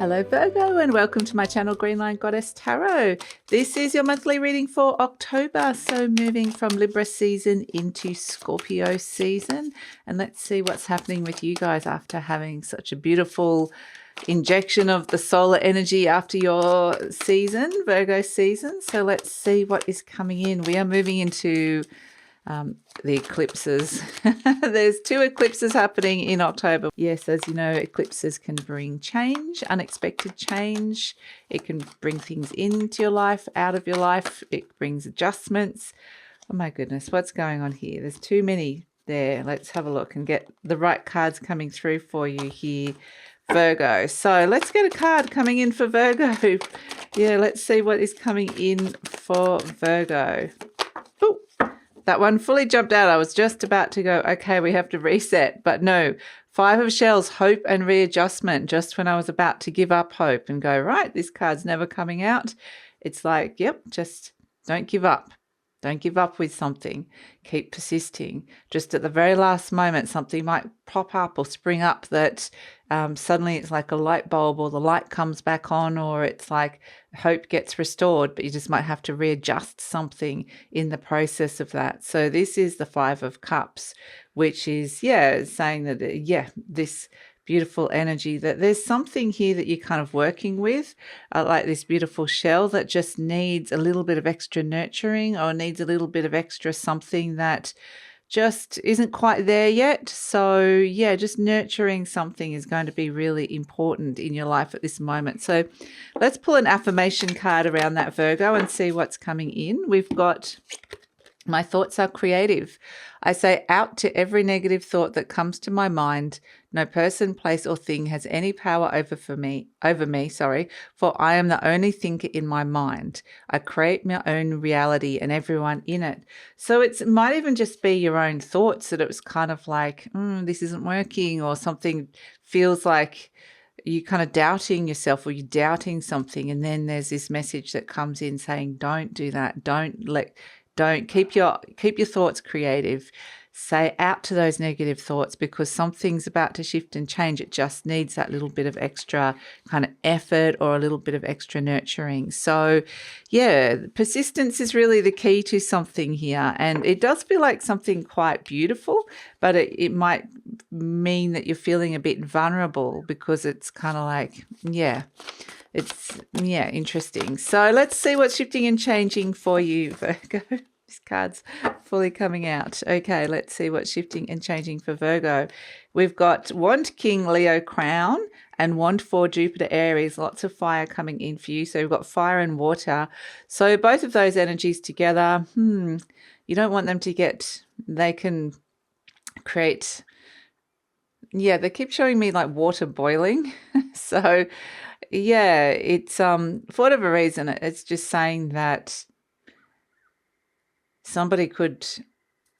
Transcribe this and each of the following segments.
Hello Virgo and welcome to my channel Green Line Goddess Tarot. This is your monthly reading for October, so moving from Libra season into Scorpio season, and let's see what's happening with you guys after having such a beautiful injection of the solar energy after your season, Virgo season. So let's see what is coming in. We are moving into the eclipses. There's 2 eclipses happening in October. Yes, as you know, eclipses can bring change, unexpected change. It can bring things into your life, out of your life. It brings adjustments. Oh my goodness, what's going on here? There's too many there. Let's have a look and get the right cards coming through for you here, Virgo. So let's get a card coming in for Virgo. Yeah, let's see what is coming in for Virgo. Ooh. That one fully jumped out. I was just about to go, okay, we have to reset. But no, 5 of Shells, hope and readjustment. Just when I was about to give up hope and go, right, this card's never coming out. It's like, yep, just don't give up. Don't give up with something. Keep persisting. Just at the very last moment, something might pop up or spring up that suddenly it's like a light bulb, or the light comes back on, or it's like hope gets restored, but you just might have to readjust something in the process of that. So this is the 5 of Cups, which is, saying that, this beautiful energy, that there's something here that you're kind of working with, like this beautiful shell that just needs a little bit of extra nurturing, or needs a little bit of extra something that just isn't quite there yet. So yeah, just nurturing something is going to be really important in your life at this moment. So let's pull an affirmation card around that, Virgo, and see what's coming in. We've got, my thoughts are creative. I say out to every negative thought that comes to my mind. No person, place, or thing has any power over me, for I am the only thinker in my mind. I create my own reality and everyone in it. So it might even just be your own thoughts, that it was kind of like, this isn't working, or something feels like you kind of doubting yourself, or you're doubting something. And then there's this message that comes in saying, don't do that. Don't keep your thoughts creative. Say out to those negative thoughts, because something's about to shift and change. It just needs that little bit of extra kind of effort, or a little bit of extra nurturing. So yeah, persistence is really the key to something here. And it does feel like something quite beautiful, but it might mean that you're feeling a bit vulnerable, because it's kind of like, it's interesting. So let's see what's shifting and changing for you, Virgo. This card's fully coming out. Okay, let's see what's shifting and changing for Virgo. We've got Wand King Leo Crown and Wand 4 Jupiter Aries. Lots of fire coming in for you. So we've got fire and water. So both of those energies together, you don't want them to they can create, they keep showing me like water boiling. So yeah, it's for whatever reason, it's just saying that somebody could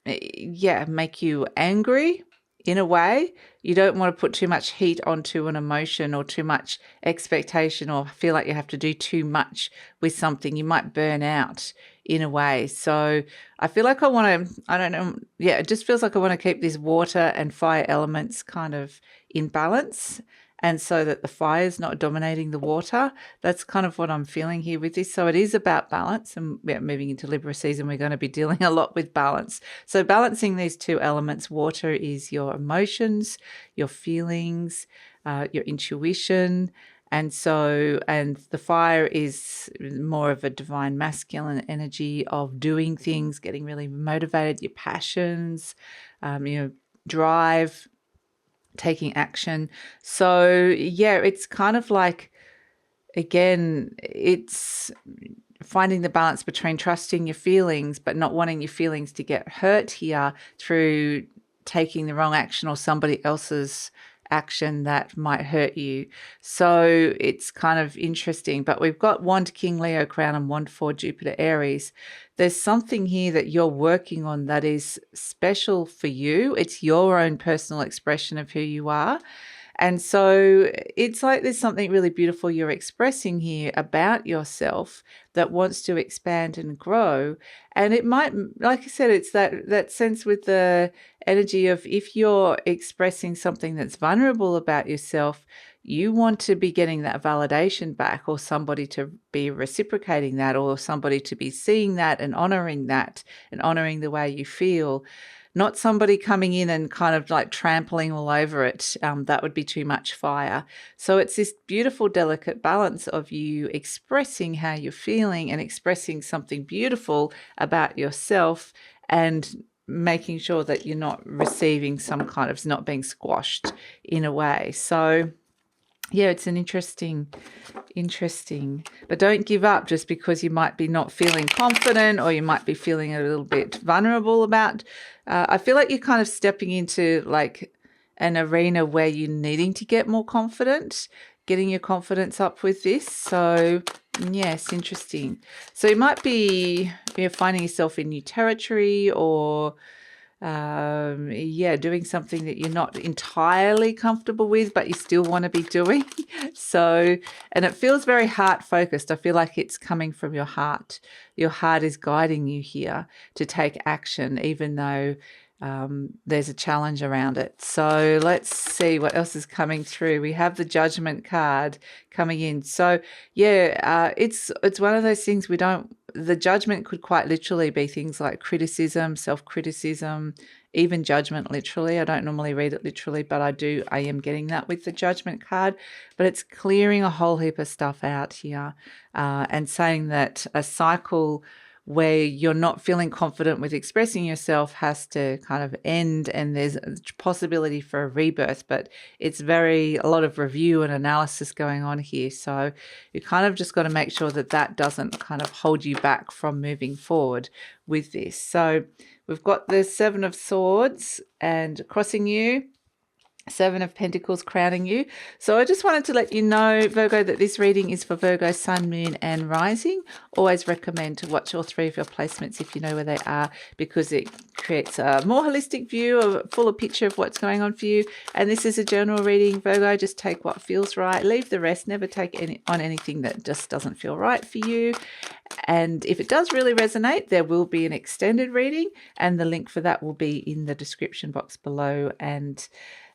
make you angry in a way. You don't want to put too much heat onto an emotion, or too much expectation, or feel like you have to do too much with something. You might burn out in a way. So I feel like it just feels like I want to keep these water and fire elements kind of in balance, and so that the fire is not dominating the water. That's kind of what I'm feeling here with this. So it is about balance, and moving into Libra season, we're going to be dealing a lot with balance. So balancing these 2 elements. Water is your emotions, your feelings, your intuition. And the fire is more of a divine masculine energy of doing things, getting really motivated, your passions, drive, taking action. So it's kind of like, again, it's finding the balance between trusting your feelings but not wanting your feelings to get hurt here through taking the wrong action, or somebody else's action that might hurt you. So it's kind of interesting. But we've got Wand King Leo Crown and Wand 4 Jupiter Aries. There's something here that you're working on that is special for you. It's your own personal expression of who you are. And so it's like there's something really beautiful you're expressing here about yourself that wants to expand and grow. And it might, like I said, it's that sense with the energy of if you're expressing something that's vulnerable about yourself, you want to be getting that validation back, or somebody to be reciprocating that, or somebody to be seeing that and honoring the way you feel. Not somebody coming in and kind of like trampling all over it. That would be too much fire. So it's this beautiful, delicate balance of you expressing how you're feeling and expressing something beautiful about yourself, and making sure that you're not receiving some kind of, not being squashed in a way. So yeah, it's an interesting, but don't give up just because you might be not feeling confident, or you might be feeling a little bit vulnerable about. I feel like you're kind of stepping into like an arena where you're needing to get more confident, getting your confidence up with this. So yes, interesting. So you might be finding yourself in new territory, or doing something that you're not entirely comfortable with, but you still want to be doing. So, and it feels very heart focused. I feel like it's coming from your heart. Your heart is guiding you here to take action, even though there's a challenge around it. So let's see what else is coming through. We have the Judgment card coming in. So yeah, it's one of those things the judgment could quite literally be things like criticism, self-criticism, even judgment literally. I don't normally read it literally, but I am getting that with the Judgment card. But it's clearing a whole heap of stuff out here, and saying that a cycle where you're not feeling confident with expressing yourself has to kind of end, and there's a possibility for a rebirth, but it's a lot of review and analysis going on here. So you kind of just got to make sure that that doesn't kind of hold you back from moving forward with this. So we've got the Seven of Swords and crossing you, Seven of Pentacles crowning you. So I just wanted to let you know, Virgo, that this reading is for Virgo, Sun, Moon and Rising. Always recommend to watch all three of your placements if you know where they are, because it creates a more holistic view, a fuller picture of what's going on for you. And this is a general reading, Virgo. Just take what feels right. Leave the rest. Never take on anything that just doesn't feel right for you. And if it does really resonate, there will be an extended reading, and the link for that will be in the description box below. And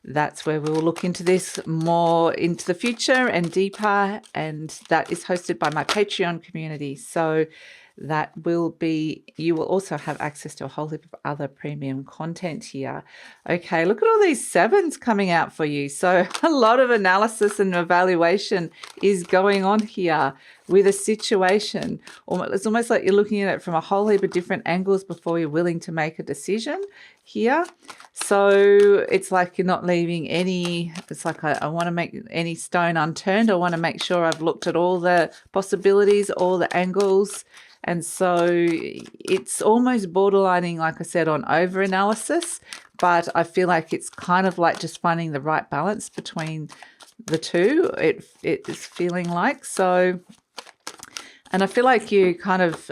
that's where we will look into this more into the future and deeper, and that is hosted by my Patreon community. So that will be, you will also have access to a whole heap of other premium content here. Okay, look at all these sevens coming out for you. So a lot of analysis and evaluation is going on here with a situation. It's almost like you're looking at it from a whole heap of different angles before you're willing to make a decision here. So it's like you're not leaving it's like I want to make any stone unturned. I want to make sure I've looked at all the possibilities, all the angles. And so it's almost borderlining, like I said, on over-analysis, but I feel like it's kind of like just finding the right balance between the two. It is feeling like so. And I feel like you kind of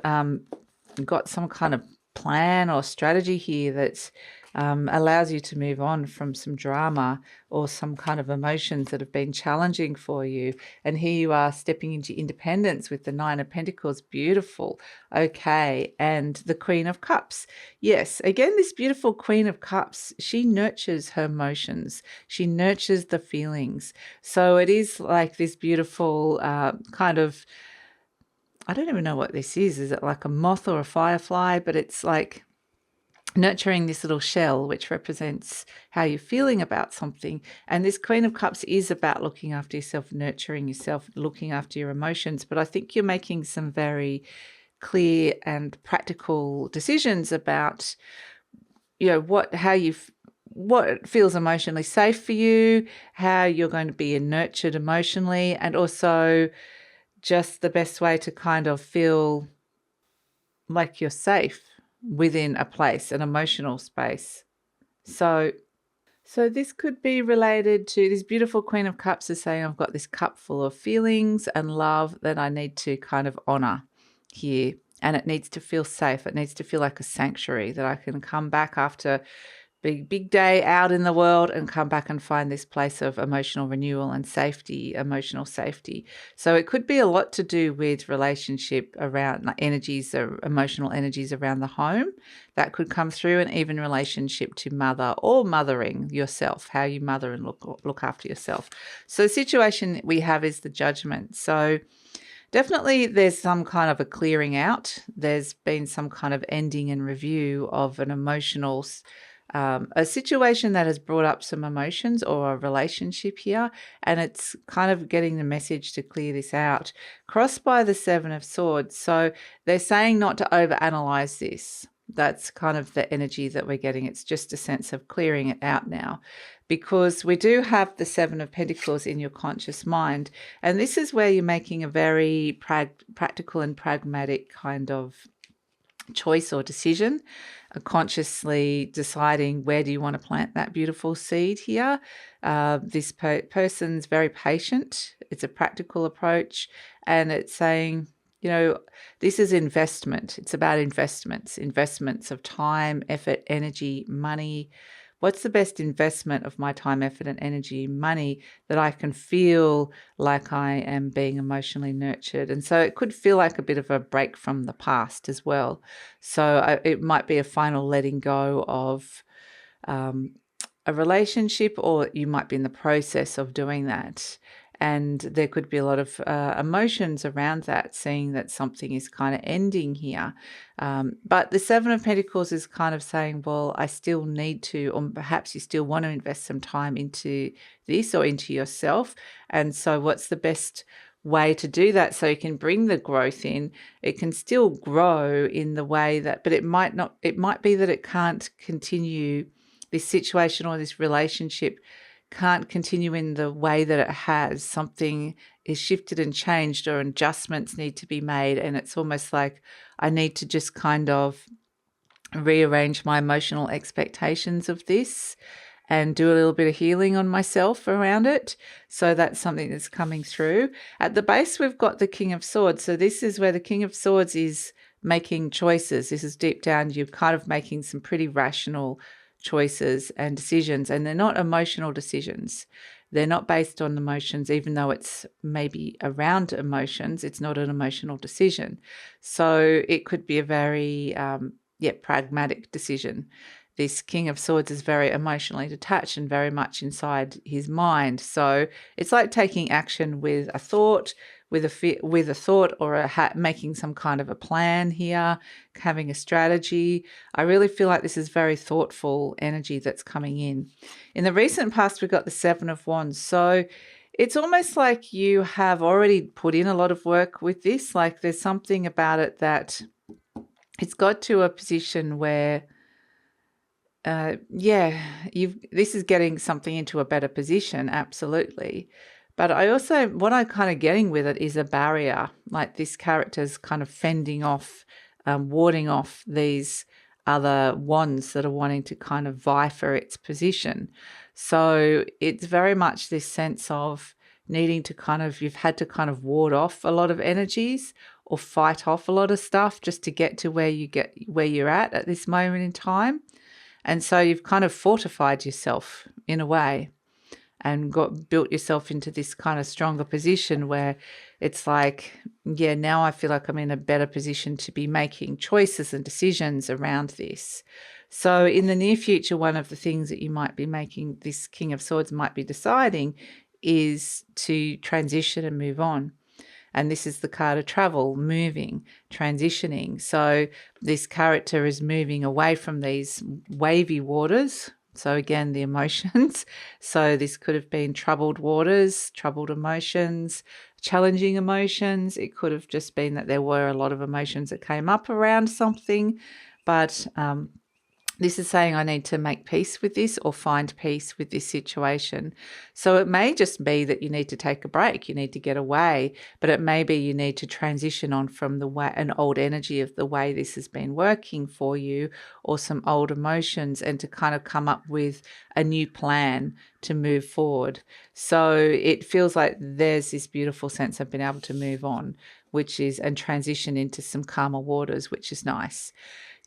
got some kind of plan or strategy here that allows you to move on from some drama or some kind of emotions that have been challenging for you. And here you are stepping into independence with the Nine of Pentacles. Beautiful. Okay. And the Queen of Cups. Yes. Again, this beautiful Queen of Cups, she nurtures her emotions. She nurtures the feelings. So it is like this beautiful kind of, I don't even know what this is. Is it like a moth or a firefly? But it's like nurturing this little shell, which represents how you're feeling about something. And this Queen of Cups is about looking after yourself, nurturing yourself, looking after your emotions. But I think you're making some very clear and practical decisions about, what feels emotionally safe for you, how you're going to be nurtured emotionally, and also just the best way to kind of feel like you're safe within a place, an emotional space. So this could be related to this beautiful Queen of Cups is saying, I've got this cup full of feelings and love that I need to kind of honor here. And it needs to feel safe. It needs to feel like a sanctuary that I can come back after big day out in the world and come back and find this place of emotional renewal and safety, emotional safety. So it could be a lot to do with relationship around like energies or emotional energies around the home that could come through, and even relationship to mother or mothering yourself, how you mother and look after yourself. So the situation we have is the Judgment. So definitely there's some kind of a clearing out. There's been some kind of ending and review of an emotional a situation that has brought up some emotions or a relationship here, and it's kind of getting the message to clear this out. Crossed by the Seven of Swords. So they're saying not to overanalyze this. That's kind of the energy that we're getting. It's just a sense of clearing it out now, because we do have the Seven of Pentacles in your conscious mind. And this is where you're making a very practical and pragmatic kind of choice or decision, consciously deciding where do you want to plant that beautiful seed here. This person's very patient. It's a practical approach, and it's saying, you know, this is investment. It's about investments of time, effort, energy, money. What's the best investment of my time, effort, and energy, money, that I can feel like I am being emotionally nurtured? And so it could feel like a bit of a break from the past as well. So it might be a final letting go of a relationship, or you might be in the process of doing that. And there could be a lot of emotions around that, seeing that something is kind of ending here. But the Seven of Pentacles is kind of saying, well, I still need to, or perhaps you still want to invest some time into this or into yourself. And so what's the best way to do that so you can bring the growth in? It can still grow in the way that, but it might not, it might be that it can't continue, this situation or this relationship can't continue in the way that it has. Something is shifted and changed, or adjustments need to be made. And it's almost like I need to just kind of rearrange my emotional expectations of this and do a little bit of healing on myself around it. So that's something that's coming through. At the base, we've got the King of Swords. So this is where the King of Swords is making choices. This is deep down, you're kind of making some pretty rational choices and decisions, and they're not emotional decisions. They're not based on emotions, even though it's maybe around emotions. It's not an emotional decision. So it could be a very, pragmatic decision. This King of Swords is very emotionally detached and very much inside his mind. So it's like taking action with a thought, with a thought, or making some kind of a plan here, having a strategy. I really feel like this is very thoughtful energy that's coming in. In the recent past, we've got the Seven of Wands. So it's almost like you have already put in a lot of work with this. Like there's something about it that it's got to a position where this is getting something into a better position, absolutely. But what I'm kind of getting with it is a barrier, like this character's kind of fending off, warding off these other wands that are wanting to kind of vie for its position. So it's very much this sense of needing to you've had to kind of ward off a lot of energies or fight off a lot of stuff just to get to where you're at this moment in time. And so you've kind of fortified yourself in a way and built yourself into this kind of stronger position where it's like, yeah, now I feel like I'm in a better position to be making choices and decisions around this. So in the near future, one of the things that you might be making, this King of Swords might be deciding, is to transition and move on. And this is the card of travel, moving, transitioning. So this character is moving away from these wavy waters. So again, the emotions. So this could have been troubled waters, troubled emotions, challenging emotions. It could have just been that there were a lot of emotions that came up around something. But this is saying I need to make peace with this or find peace with this situation. So it may just be that you need to take a break, you need to get away, but it may be you need to transition on from an old energy of the way this has been working for you, or some old emotions, and to kind of come up with a new plan to move forward. So it feels like there's this beautiful sense of being able to move on, and transition into some calmer waters, which is nice.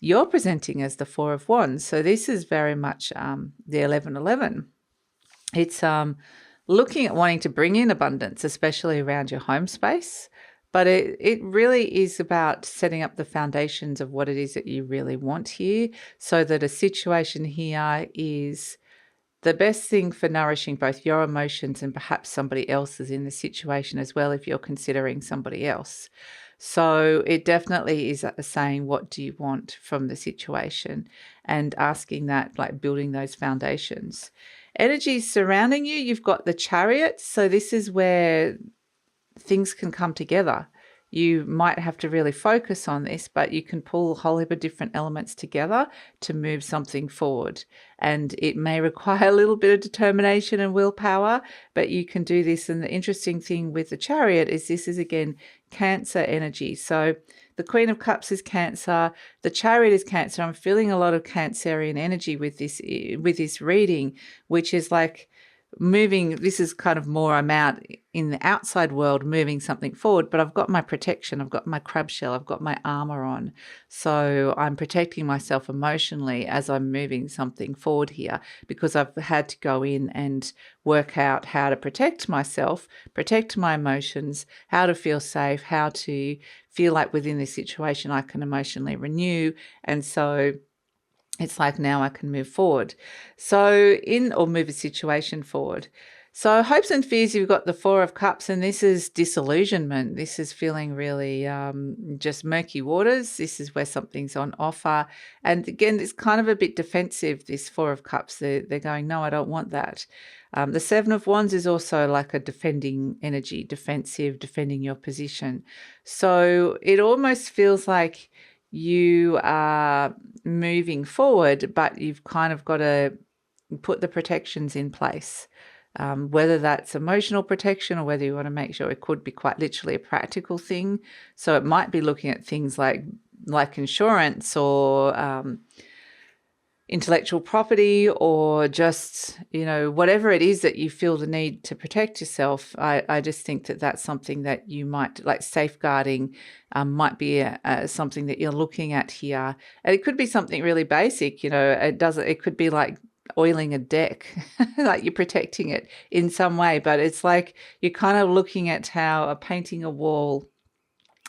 you're presenting as the Four of Wands. So this is very much the 1111. It's looking at wanting to bring in abundance, especially around your home space. But it really is about setting up the foundations of what it is that you really want here, so that a situation here is the best thing for nourishing both your emotions and perhaps somebody else's in the situation as well, if you're considering somebody else. So it definitely is saying, what do you want from the situation, and asking that, like building those foundations. Energies surrounding you, you've got the Chariot. So this is where things can come together. You might have to really focus on this, but you can pull a whole heap of different elements together to move something forward. And it may require a little bit of determination and willpower, but you can do this. And the interesting thing with the Chariot is this is, again, Cancer energy. So the Queen of Cups is Cancer. The Chariot is Cancer. I'm feeling a lot of Cancerian energy with this reading, which is like moving. This is kind of more, I'm out in the outside world moving something forward, but I've got my protection, I've got my crab shell, I've got my armor on. So I'm protecting myself emotionally as I'm moving something forward here, because I've had to go in and work out how to protect myself, protect my emotions, how to feel safe, how to feel like within this situation I can emotionally renew. And so it's like, now I can move forward. So or move a situation forward. So hopes and fears, you've got the Four of Cups, and this is disillusionment. This is feeling really just murky waters. This is where something's on offer. And again, it's kind of a bit defensive, this Four of Cups. They're going, no, I don't want that. The Seven of Wands is also like a defending energy, defensive, defending your position. So it almost feels like you are moving forward, but you've kind of got to put the protections in place, whether that's emotional protection or whether you want to make sure, it could be quite literally a practical thing. So it might be looking at things like insurance or intellectual property, or just, whatever it is that you feel the need to protect yourself. I just think that that's something that you might, like safeguarding, might be something that you're looking at here. And it could be something really basic, it could be like oiling a deck, like you're protecting it in some way, but it's like you're kind of looking at how painting a wall,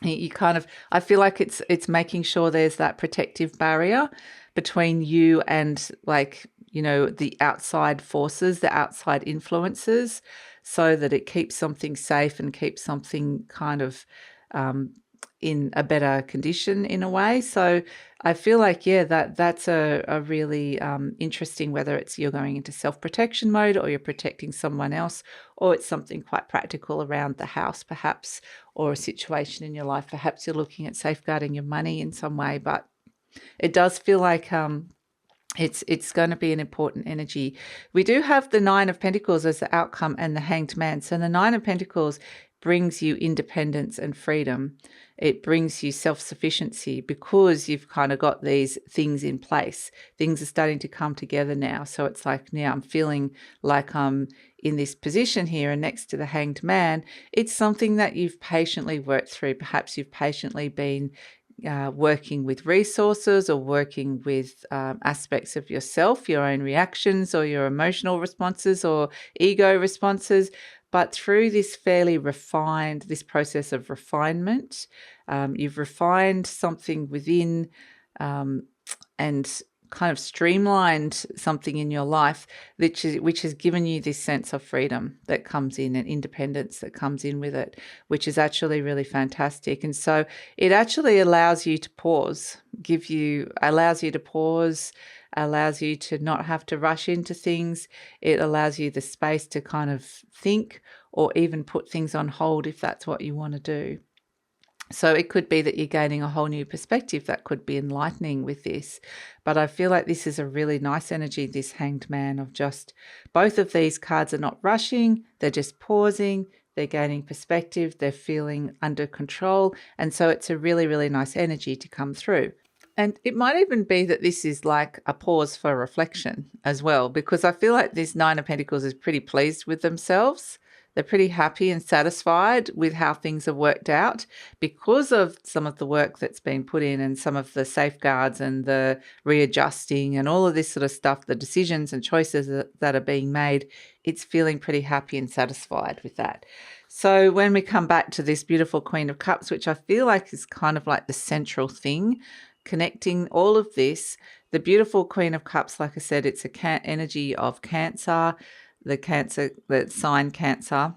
I feel like it's making sure there's that protective barrier between you and, like, the outside forces, the outside influences, so that it keeps something safe and keeps something kind of in a better condition in a way. So I feel like, that's a really interesting, whether it's you're going into self-protection mode or you're protecting someone else, or it's something quite practical around the house perhaps, or a situation in your life. Perhaps you're looking at safeguarding your money in some way, but it does feel like it's going to be an important energy. We do have the Nine of Pentacles as the outcome and the Hanged Man. So the Nine of Pentacles brings you independence and freedom. It brings you self-sufficiency, because you've kind of got these things in place. Things are starting to come together now. So it's like, now I'm feeling like I'm in this position here, and next to the Hanged Man, it's something that you've patiently worked through. Perhaps you've patiently been working with resources, or working with aspects of yourself, your own reactions or your emotional responses or ego responses. But through this this process of refinement, you've refined something within and kind of streamlined something in your life, which has given you this sense of freedom that comes in, and independence that comes in with it, which is actually really fantastic. And so it actually allows you to pause, allows you to not have to rush into things. It allows you the space to kind of think, or even put things on hold if that's what you want to do. So it could be that you're gaining a whole new perspective that could be enlightening with this. But I feel like this is a really nice energy, this Hanged Man, of just both of these cards are not rushing, they're just pausing, they're gaining perspective, they're feeling under control. And so it's a really, really nice energy to come through. And it might even be that this is like a pause for reflection as well, because I feel like this Nine of Pentacles is pretty pleased with themselves. They're pretty happy and satisfied with how things have worked out because of some of the work that's been put in and some of the safeguards and the readjusting and all of this sort of stuff, the decisions and choices that are being made. It's feeling pretty happy and satisfied with that. So when we come back to this beautiful Queen of Cups, which I feel like is kind of like the central thing, connecting all of this, the beautiful Queen of Cups, like I said, it's a energy of Cancer, the sign Cancer.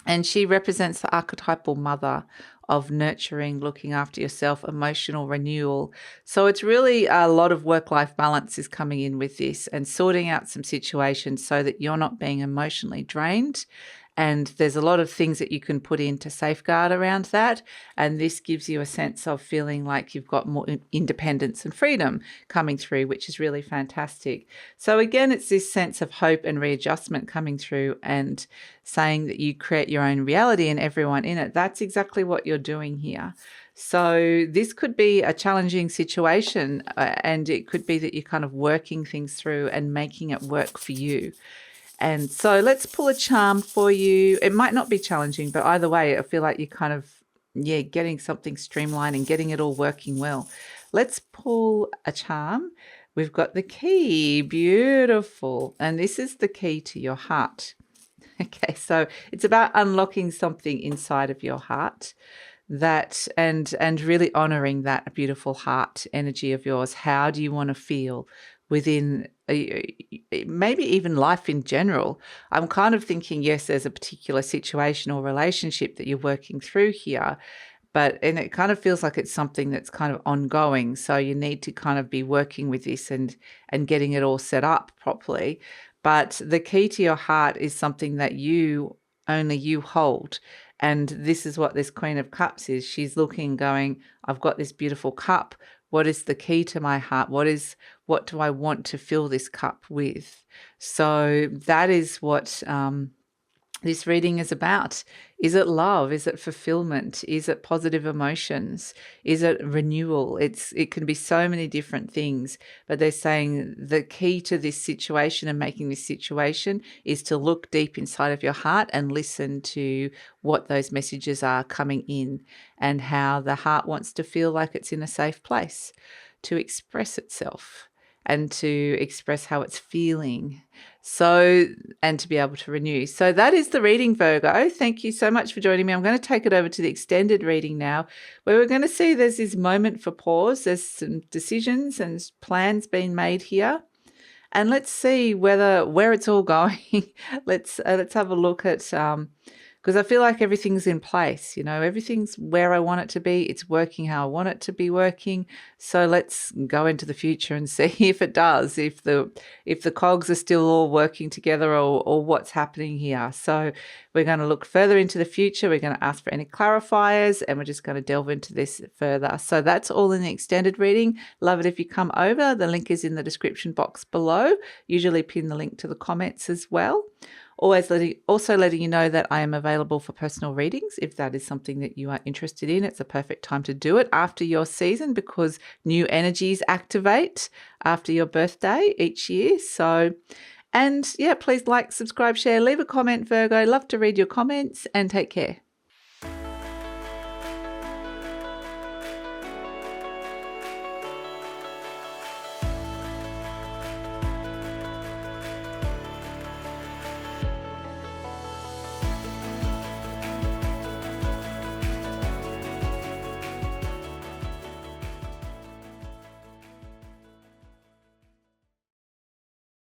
And she represents the archetypal mother of nurturing, looking after yourself, emotional renewal. So it's really a lot of work-life balance is coming in with this and sorting out some situations so that you're not being emotionally drained. And there's a lot of things that you can put in to safeguard around that. And this gives you a sense of feeling like you've got more independence and freedom coming through, which is really fantastic. So again, it's this sense of hope and readjustment coming through and saying that you create your own reality and everyone in it. That's exactly what you're doing here. So this could be a challenging situation, and it could be that you're kind of working things through and making it work for you. And so let's pull a charm for you. It might not be challenging, but either way, I feel like you're kind of, getting something streamlined and getting it all working well. Let's pull a charm. We've got the key. Beautiful. And this is the key to your heart. Okay, so it's about unlocking something inside of your heart that and really honoring that beautiful heart energy of yours. How do you want to feel within maybe even life in general? I'm kind of thinking, yes, there's a particular situation or relationship that you're working through here, and it kind of feels like it's something that's kind of ongoing. So you need to kind of be working with this and getting it all set up properly. But the key to your heart is something that only you hold. And this is what this Queen of Cups is. She's looking, going, I've got this beautiful cup. What is the key to my heart? What do I want to fill this cup with? So that is what this reading is about. Is it love? Is it fulfillment? Is it positive emotions? Is it renewal? It can be so many different things, but they're saying the key to this situation and making this situation is to look deep inside of your heart and listen to what those messages are coming in and how the heart wants to feel like it's in a safe place to express itself and to express how it's feeling. So, and to be able to renew. So that is the reading, Virgo. Thank you so much for joining me. I'm going to take it over to the extended reading now, where we're going to see there's this moment for pause. There's some decisions and plans being made here. And let's see where it's all going. Let's have a look at because I feel like everything's in place, everything's where I want it to be. It's working how I want it to be working. So let's go into the future and see if it does, if the cogs are still all working together or what's happening here. So we're going to look further into the future. We're going to ask for any clarifiers and we're just going to delve into this further. So that's all in the extended reading. Love it if you come over. The link is in the description box below. Usually pin the link to the comments as well. Also letting you know that I am available for personal readings. If that is something that you are interested in, it's a perfect time to do it after your season because new energies activate after your birthday each year. So, and yeah, please like, subscribe, share, leave a comment, Virgo. Love to read your comments and take care.